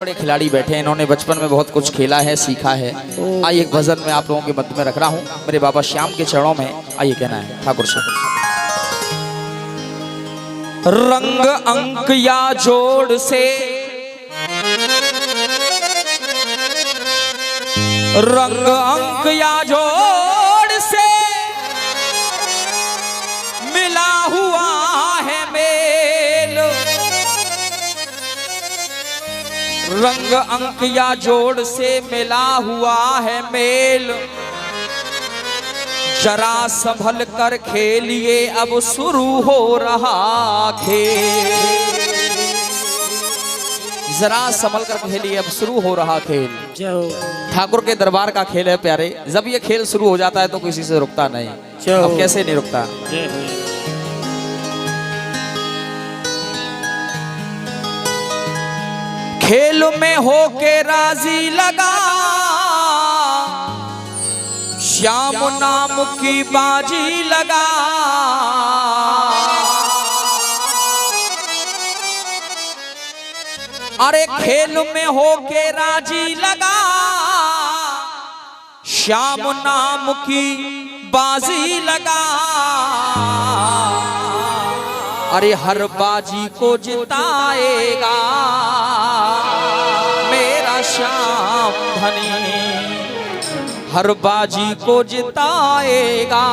बड़े खिलाड़ी बैठे हैं, इन्होंने बचपन में बहुत कुछ खेला है, सीखा है। आइए एक भजन में आप लोगों के मध्य में रख रहा हूँ, मेरे बाबा श्याम के चरणों में। आइए कहना है ठाकुर साहब। रंग अंक या जोड़ से, रंग अंक या जोड़ से मिला हुआ है मेल। रंग अंक या जोड़ से मिला हुआ है मेल। जरा संभल कर खेलिए, अब शुरू हो रहा खेल। जरा संभल कर खेलिए, अब शुरू हो रहा खेल। ठाकुर के दरबार का खेल है प्यारे। जब ये खेल शुरू हो जाता है तो किसी से रुकता नहीं। अब कैसे नहीं रुकता। खेल में होके राजी लगा, श्याम नाम की बाजी लगा। अरे खेल में होके राजी लगा, श्याम नाम की बाजी लगा। अरे हर बाजी को जिताएगा मेरा श्याम धनी। हर बाजी को जिताएगा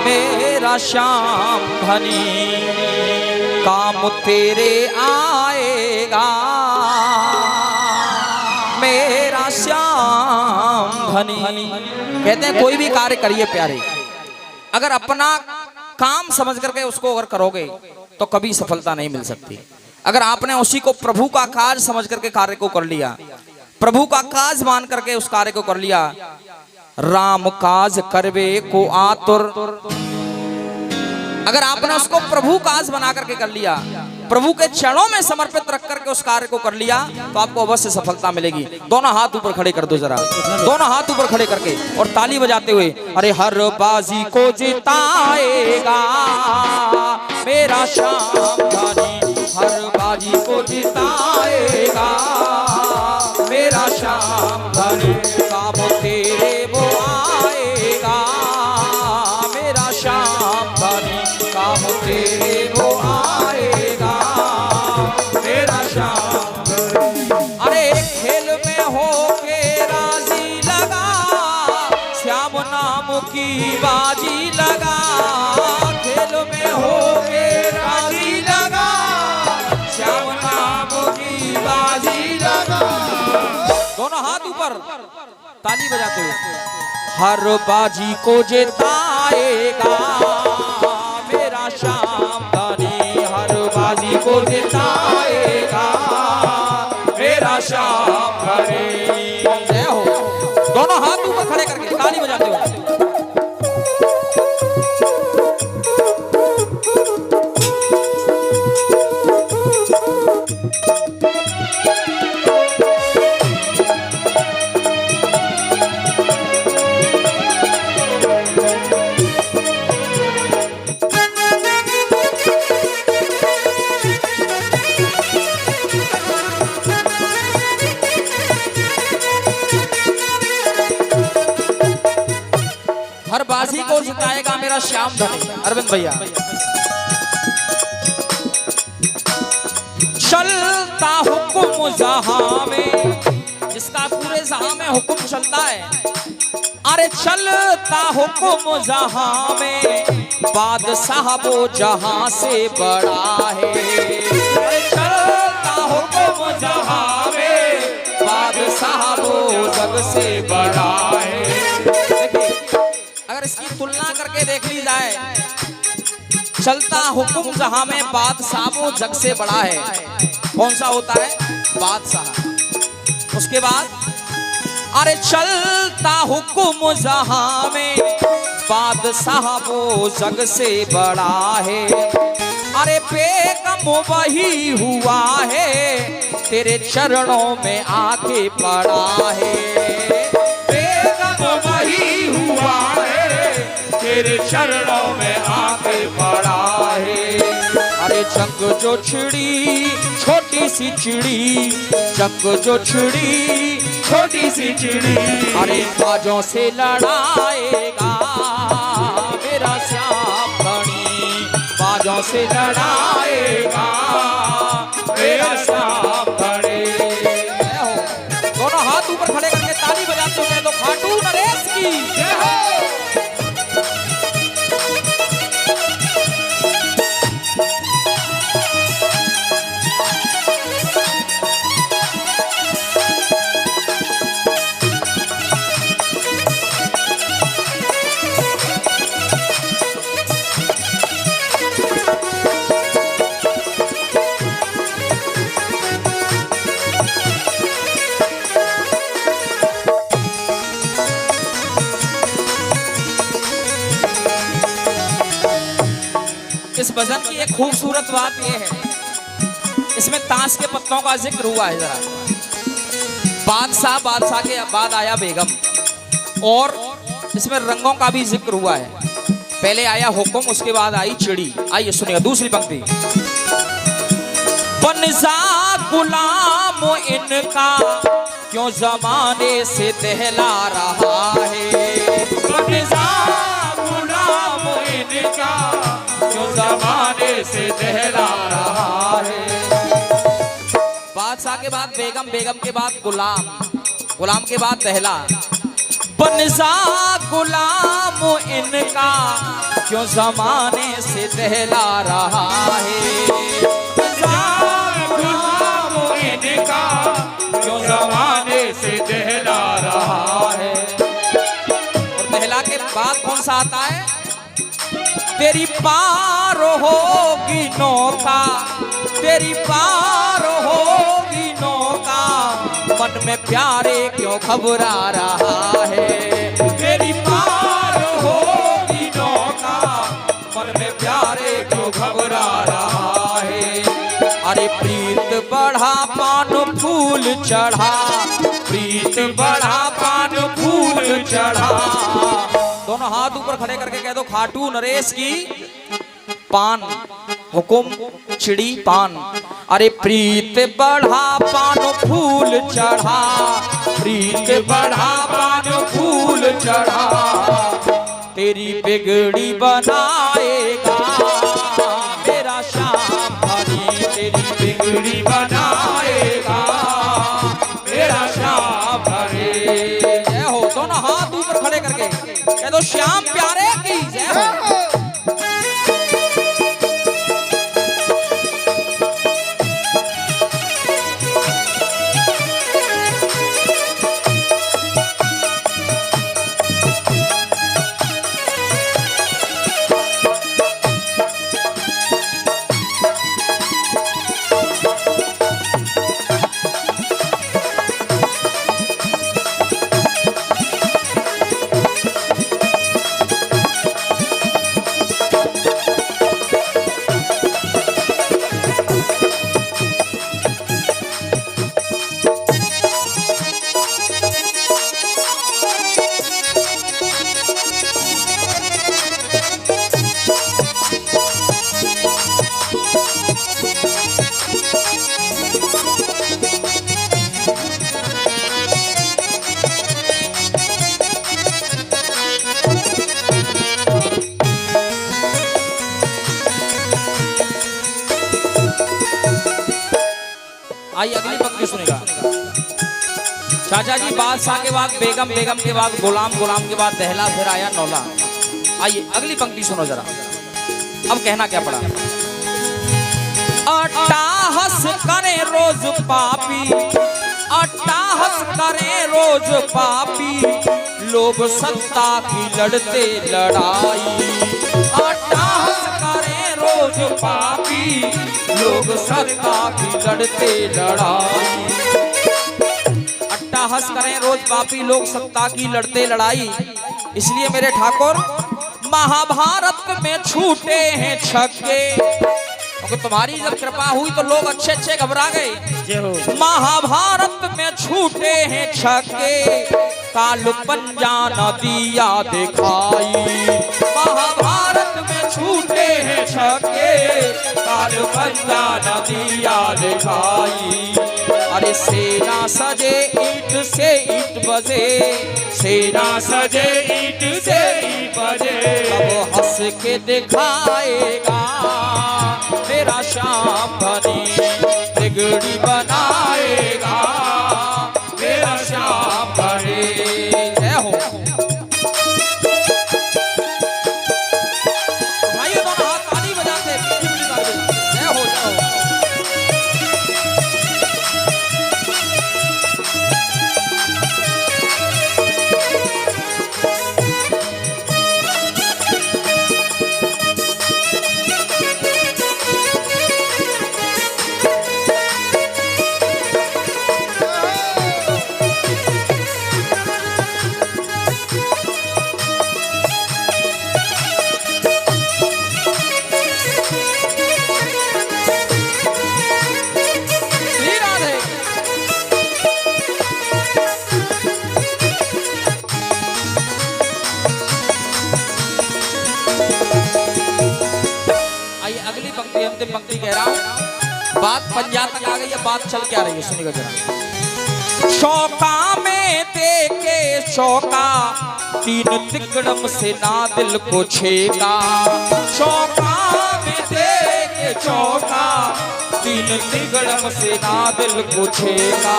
मेरा श्याम धनी। काम तेरे आएगा मेरा श्याम धनी। कहते हैं कोई भी कार्य करिए प्यारे, अगर अपना काम समझ करके उसको अगर करोगे तो कभी सफलता नहीं मिल सकती। अगर आपने उसी को प्रभु का काज समझ करके कार्य को कर लिया, प्रभु का काज मान करके उस कार्य को कर लिया। राम काज करवे को आतुर। अगर आपने उसको प्रभु काज बना करके कर लिया, प्रभु के चरणों में समर्पित रख करके उस कार्य को कर लिया, तो आपको अवश्य सफलता मिलेगी। दोनों हाथ ऊपर खड़े कर दो जरा, दोनों हाथ ऊपर खड़े करके और ताली बजाते हुए। अरे हर बाजी को जिताएगा मेरा श्याम धनी। हर बाजी को जिताएगा मेरा श्याम धनी। काम तेरे वो आएगा मेरा श्याम धनी। काम तेरे वो आएगा मेरा श्याम धनी। अरे खेल में होके राजी लगा, श्याम नाम की बाजी लगा। खेल में होके राजी लगा, श्याम नाम की बाजी लगा। दोनों हाथ ऊपर ताली बजाते हुए। हर बाजी को जिताएगा मेरा श्याम धनी। हर बाजी को जिताएगा मेरा श्याम धनी। जय हो। दोनों हाथ ऊपर खड़े करके ताली बजाते हुए। हर बाजी को जिताएगा मेरा श्याम धनी। अरविंद भैया। चलता हुक्म जहां में, जिसका पूरे जहां में हुक्म चलता है। अरे चलता हुक्म जहां में, बादशाह वो जहां से बड़ा है। अरे चलता हुक्म जहां में, बादशाह वो जग से बड़ा है। अगर इसकी तुलना करके देख ली जाए, चलता हुक्म जहां में, बादशाह वो जग से बड़ा है। कौन सा होता है? बादशाह। उसके बाद अरे चलता हुक्म जहां में, बादशाह वो जग से बड़ा है। अरे बेगम वही हुआ है, तेरे चरणों में आके पड़ा है। बेगम वही हुआ है, तेरे चरणों में आके पड़ा है। अरे अरे जंग जो छिड़ी छोटी सी चिड़ी, जंग जो छिड़ी छोटी सी चिड़ी, अरे बाजों से लड़ाएगा मेरा श्याम धनी, बाजों से लड़ाएगा मेरा श्याम धनी। दोनों हाथ ऊपर खड़े करके ताली बजाते हुए तो खाटू नरेश की जय हो। इस भजन की एक खूबसूरत बात यह है, इसमें ताश के पत्तों का जिक्र हुआ है। जरा बादशाह के बाद आया बेगम, और इसमें रंगों का भी जिक्र हुआ है। पहले आया हुक्म, उसके बाद आई चिड़ी। आइए सुनिएगा दूसरी पंक्ति। बनसा गुलाम इनका क्यों जमाने से दहला रहा है, बनसा गुलाम इनका जमाने से दहला रहा है। बादशाह के बाद बेगम, बेगम के बाद गुलाम, गुलाम के बाद दहला। बनसा गुलाम इनका क्यों जमाने से दहला रहा है, बनसा गुलाम इनका क्यों जमाने से दहला रहा है। और दहला के बाद कौन सा आता है? तेरी पार होगी नौका, तेरी पार होगी नौका, मन में प्यारे क्यों घबरा रहा है, तेरी पार होगी नौका, मन में प्यारे क्यों घबरा रहा है। अरे प्रीत बढ़ा पान फूल चढ़ा, प्रीत बढ़ा पान फूल चढ़ा। दोनों हाथ ऊपर खड़े करके कह दो खाटू नरेश की पान, हुकुम चिड़ी पान। अरे प्रीत बढ़ा पान फूल चढ़ा, प्रीत बढ़ा पान फूल चढ़ा, तेरी बिगड़ी बनाएगा मेरा श्याम धनी, तेरी बिगड़ी बनाएगा मेरा श्याम धनी। जय हो। दोनों हाथ ऊपर खड़े करके कह दो श्याम प्यारे की जय हो। आइए अगली पंक्ति सुनेगा। चाचा जी बादशाह के बाद बेगम, बेगम के बाद गुलाम, गुलाम के बाद दहला, फिर आया नौला। आइए अगली पंक्ति सुनो जरा। अब कहना क्या पड़ा? अट्टाहस करे रोज पापी, अट्टाहस करे रोज पापी, लोग सत्ता की लड़ते लड़ाई। अट्टाहस करे रोज पापी, लोग सत्ता की लड़ते लड़ाई। अट्टाहस करें रोज पापी, लोग सत्ता की लड़ते लड़ाई। इसलिए मेरे ठाकुर महाभारत में छूटे हैं छक्के, क्योंकि तुम्हारी जब कृपा हुई तो लोग अच्छे अच्छे घबरा गए। महाभारत में छूटे हैं छक्के, काल पंजा न दिया दिखाई। महाभारत में छूटे हैं छक्के, काल बंदा नदिया दिखाई। अरे सेना सजे ईट से ईट बजे, सेना सजे ईट से ईट बजे, अब हंस के दिखाएगा मेरा श्याम धनी, बिगड़ी बनाएगा मेरा श्याम धनी। जय हो भाई, दोनों हाथ ताली बजाते, जय हो जय हो। अंतिम पंक्ति कह रहा हूं, बात पंजा तक आ गई है, बात चल क्या रही है सुनिएगा जरा। शौका में देके शौका, तीन तिकड़म से ना दिल को छेका, शौका में देके चौका, तीन तिकड़म से ना दिल को छेका।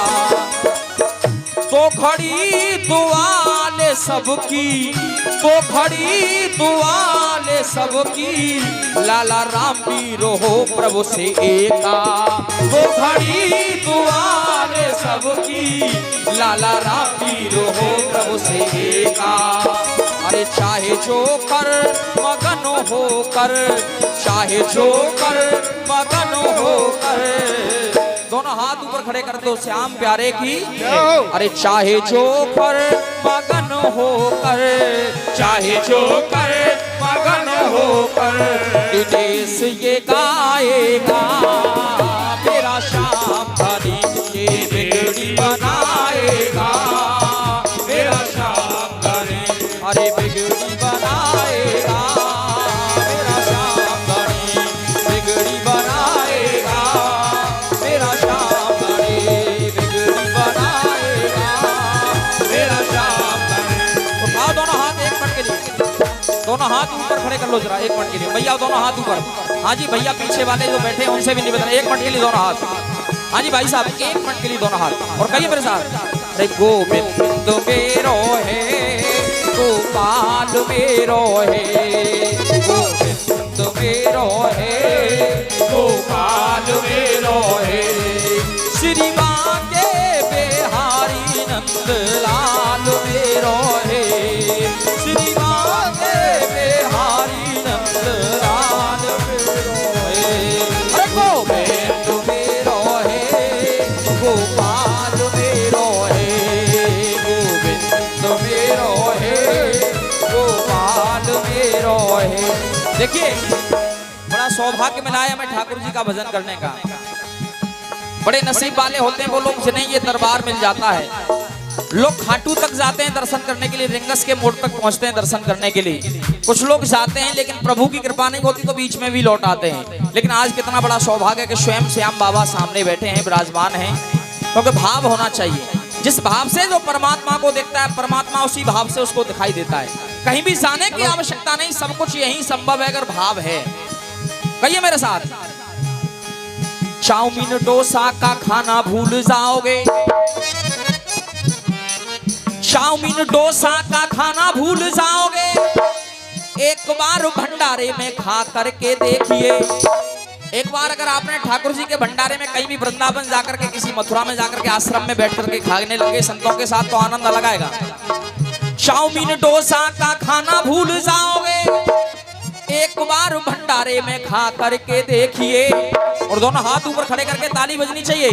तो खड़ी दुआले सबकी, तो खड़ी दुआले सबकी, लाला राम बीरो हो प्रभु से एका। तो खड़ी दुआले सबकी, लाला राम बीरो हो प्रभु से एका। अरे चाहे जो कर मगन हो कर, चाहे जो कर मगन हो कर, दोनों हाथ ऊपर खड़े कर दो श्याम प्यारे की। अरे चाहे जो कर मगन हो कर, चाहे जो कर मगन हो कर, देश ये गाएगा मेरा श्याम धनी, ये बिगड़ी बनाएगा मेरा श्याम धनी। अरे बिगड़ी बनाएगा मेरा श्याम धनी, बिगड़ी बनाएगा मेरा श्याम धनी, बिगड़ी बनाएगा मेरा श्याम धनी। उठाओ दोनों हाथ एक मिनट के लिए, दोनों हाथ ऊपर खड़े कर लो जरा एक मिनट के लिए। भैया दोनों हाथ ऊपर, हाँ जी भैया पीछे वाले जो बैठे हैं उनसे भी निवेदन, एक मिनट के लिए दोनों हाथ। हाँ जी भाई साहब एक मिनट के लिए दोनों हाथ, और कहिए मेरे साथ। अरे गोविंद मेरो है, गोपाल मेरो है, गोविंद मेरो है, गोपाल मेरो है, श्री बांके बिहारी नंदलाल मेरो है, श्री बांके बिहारी नंदलाल मेरो है। अरे गोविंद मेरो है, गोपाल मेरो है, गोविंद मेरो है, गोपाल मेरो है। देखिए बड़ा सौभाग्य मिला है हमें ठाकुर जी का भजन करने का। बड़े नसीब वाले होते हैं वो लोग जिन्हें ये दरबार मिल जाता है। लोग खाटू तक जाते हैं दर्शन करने के लिए, रिंगस के मोड़ तक पहुंचते हैं दर्शन करने के लिए। कुछ लोग जाते हैं लेकिन प्रभु की कृपा नहीं होती तो बीच में भी लौट आते हैं। लेकिन आज कितना बड़ा सौभाग्य है कि स्वयं श्याम बाबा सामने बैठे हैं, विराजमान हैं। क्योंकि भाव होना चाहिए, जिस भाव से जो परमात्मा को देखता है परमात्मा उसी भाव से उसको दिखाई देता है। कहीं भी जाने की आवश्यकता नहीं, सब कुछ यही संभव है अगर भाव है। कहिए मेरे साथ, चाउमीन डोसा का खाना भूल जाओगे, चाउमीन डोसा का खाना भूल जाओगे, एक बार भंडारे में खा करके देखिए। एक बार अगर आपने ठाकुर जी के भंडारे में कहीं भी वृंदावन जाकर के, किसी मथुरा में जाकर के आश्रम में बैठ करके खाने लगे संतों के साथ तो आनंद अलग आएगा। चाउमीन डोसा का खाना भूल जाओगे, एक बार भंडारे में खा करके देखिए। और दोनों हाथ ऊपर खड़े करके ताली बजनी चाहिए।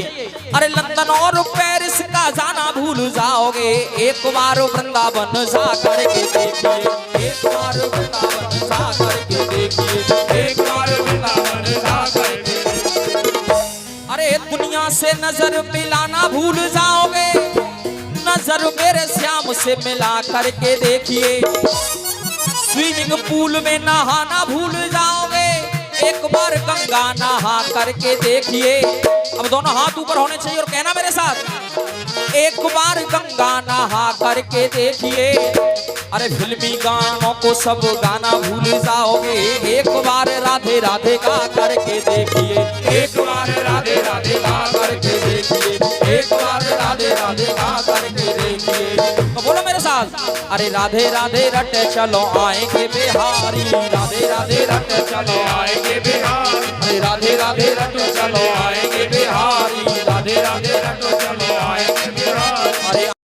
अरे लंदन और पेरिस का जाना भूल जाओगे, एक बार वृंदावन जा करके देखिए, एक बार वृंदावन जा करके देखिए, एक बार वृंदावन जा करके। अरे दुनिया से नजर मिलाना भूल जाओगे, नजर मेरे श्याम से मिला करके देखिए। स्विमिंग पूल में नहाना भूल जाओगे, एक बार गंगा नहा करके देखिए। अब दोनों हाथ ऊपर होने चाहिए और कहना मेरे साथ, एक बार गंगा नहा करके देखिए। अरे फिल्मी गानों को सब गाना भूल जाओगे, एक बार राधे राधे गा करके देखिए। एक बार राधे राधे गा करके देखिए, एक बार राधे राधे गा करके देखिए। तो बोलो मेरे साथ, अरे राधे राधे रटे चलो आएंगे बिहारी, राधे राधे रटे चलो आएंगे बिहारी, अरे राधे राधे रटे चलो आएंगे